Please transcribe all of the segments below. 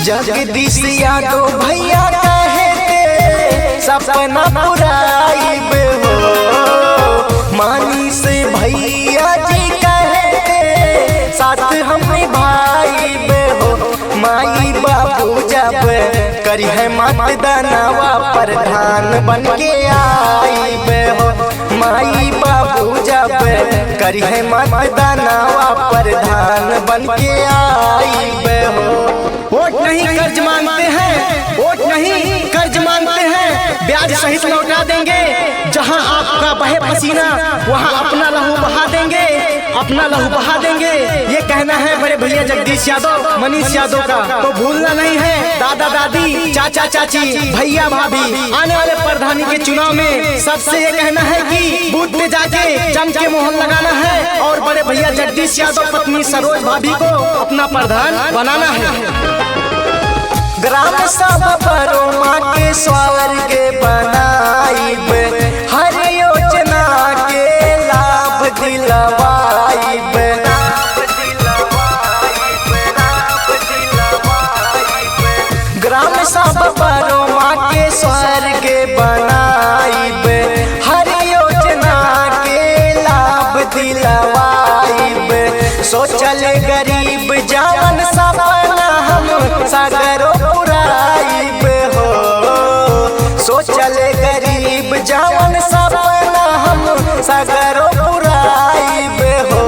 जगदीश यादव भैया कहते सपना पुराइब हो, मनीष भैया जी कहते साथ हम निभाइब हो। माई बाबू जब करी है मतदानवा प्रधान बन के आइब हो, माई बाबू जब करी है मतदानवा प्रधान बन के आइब हो। वोट नहीं कर्ज मांगते हैं, वोट नहीं कर्ज मांगते हैं, ब्याज सहित लौटा देंगे। जहां आपका बहे पसीना वहां अपना लहू बहा देंगे, अपना लहू बहा देंगे। ये कहना है बड़े भैया जगदीश यादव, मनीष यादव का। तो भूलना नहीं है दादा दादी, चाचा चाची, भैया भाभी। आने वाले प्रधानी के चुनाव में सबसे ये कहना है कि बूथ पे जाके जम के मोहर लगाना है और बड़े भैया जगदीश यादव पत्नी सरोज भाभी को अपना प्रधान बनाना है। ग्राम सभा परोमा के स्वर्ग बनाइब, हर योजना के लाभ दिलवाइब। ग्राम सभा परोमा के स्वर्ग बनाइब, हर योजना के लाभ दिलवाइब। सोचल गरीब जवन सपना हम सागरो पुराइब हो, सोचल गरीब जवन सपना हम सागरो पुराइब हो।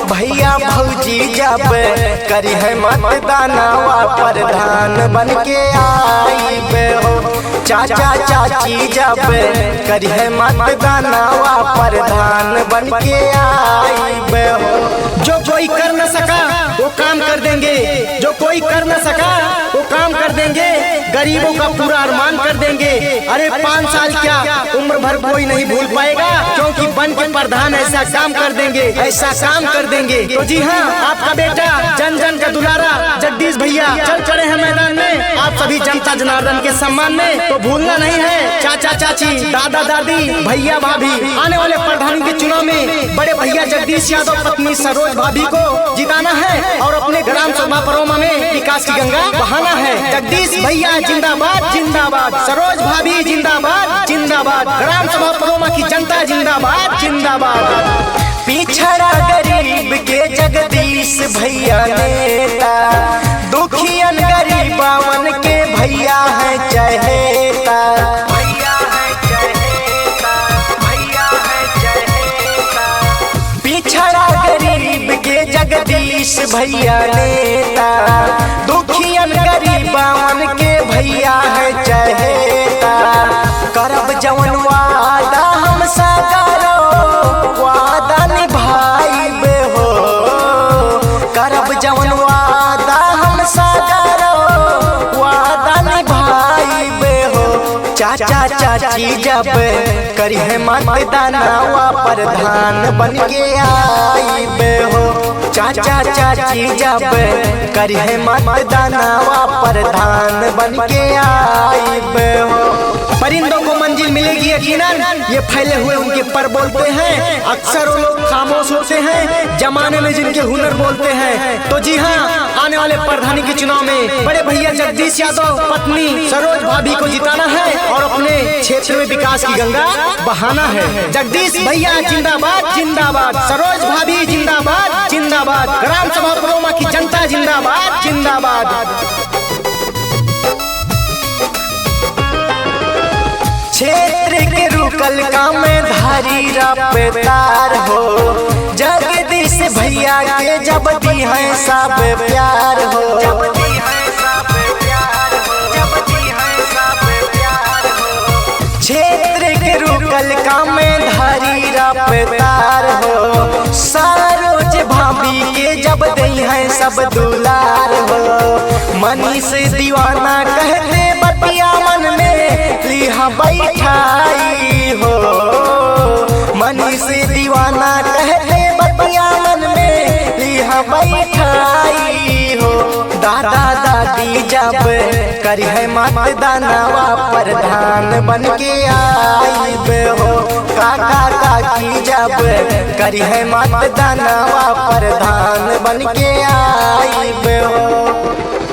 भैया भौजी जब करी है मतदानवा प्रधान बन के आइब हो, चाचा चाची जब करी है मतदानवा प्रधान बन के आइब हो। जो कोई कर न सका वो काम कर देंगे, जो कोई कर न सका वो काम कर देंगे, गरीबों का पूरा अरमान कर देंगे। अरे 5 साल क्या उम्र भर कोई नहीं भूल पाएगा, क्योंकि बन के प्रधान ऐसा काम कर देंगे, ऐसा काम कर देंगे। तो जी हाँ, आपका बेटा जन जन का दुलारा जगदीश भैया चल चढ़े हैं मैदान में आप सभी जनता जनार्दन के सम्मान में। तो भूलना नहीं है चाचा चाची, दादा दादी, भैया भाभी। आने वाले प्रधानी के चुनाव में बड़े भैया जगदीश यादव पत्नी सरोज भाभी को जिताना है और अपने ग्राम सभा परोमा में विकास की गंगा बहाना है। जगदीश भैया जिंदाबाद जिंदाबाद, सरोज भाभी जिंदाबाद जिंदाबाद, ग्राम सभा परोमा की जनता जिंदाबाद जिंदाबाद। पिछड़ा गरीब के जगदीश भैया नेता, दुखियन गरीबावन के भैया है चहेता। पिछड़ा गरीब के जगदीश भैया नेता, दुखियन गरीबावन के भैया है चहेता। करब जवन वादा हम सागरो वादा निभाइब हो, करब जवन वादा हम सागरो वादा निभाइब हो। चाचा चाची जब करी है मतदानवा प्रधान बन के आइब हो, चाचा चाची जब करी है मतदानवा प्रधान बन के आइब हो। परिंदों को मंजिल मिलेगी यकीनन, ये फैले हुए उनके पर बोलते हैं। अक्सर वो लोग खामोश होते हैं जमाने में जिनके हुनर बोलते हैं। तो जी हाँ, आने वाले प्रधानी के चुनाव में बड़े भैया जगदीश यादव पत्नी सरोज भाभी को जिताना है और अपने क्षेत्र में विकास की गंगा बहाना है। जगदीश भैया जिंदाबाद जिंदाबाद, सरोज भाभी जिंदाबाद जिंदाबाद, ग्राम सभा परोमा की जनता जिंदाबाद जिंदाबाद। क्षेत्र के रुकल काम धारी रफ्तार हो, जगदीश भैया के जब दी है सब प्यार हो। क्षेत्र के रुकल काम धारी रफ्तार हो, सरोज भाभी के जब दी है सब दुलार हो। मनीष दीवाना कहते बतिया मन में लिहा बैठाई हो, मनीष दीवाना कहते बतिया मन में लिहा बैठाई हो। दादा दादी जब करी है मतदानवा प्रधान बन के आइब हो, काका काकी जब करी है मतदानवा प्रधान बन के आइब हो।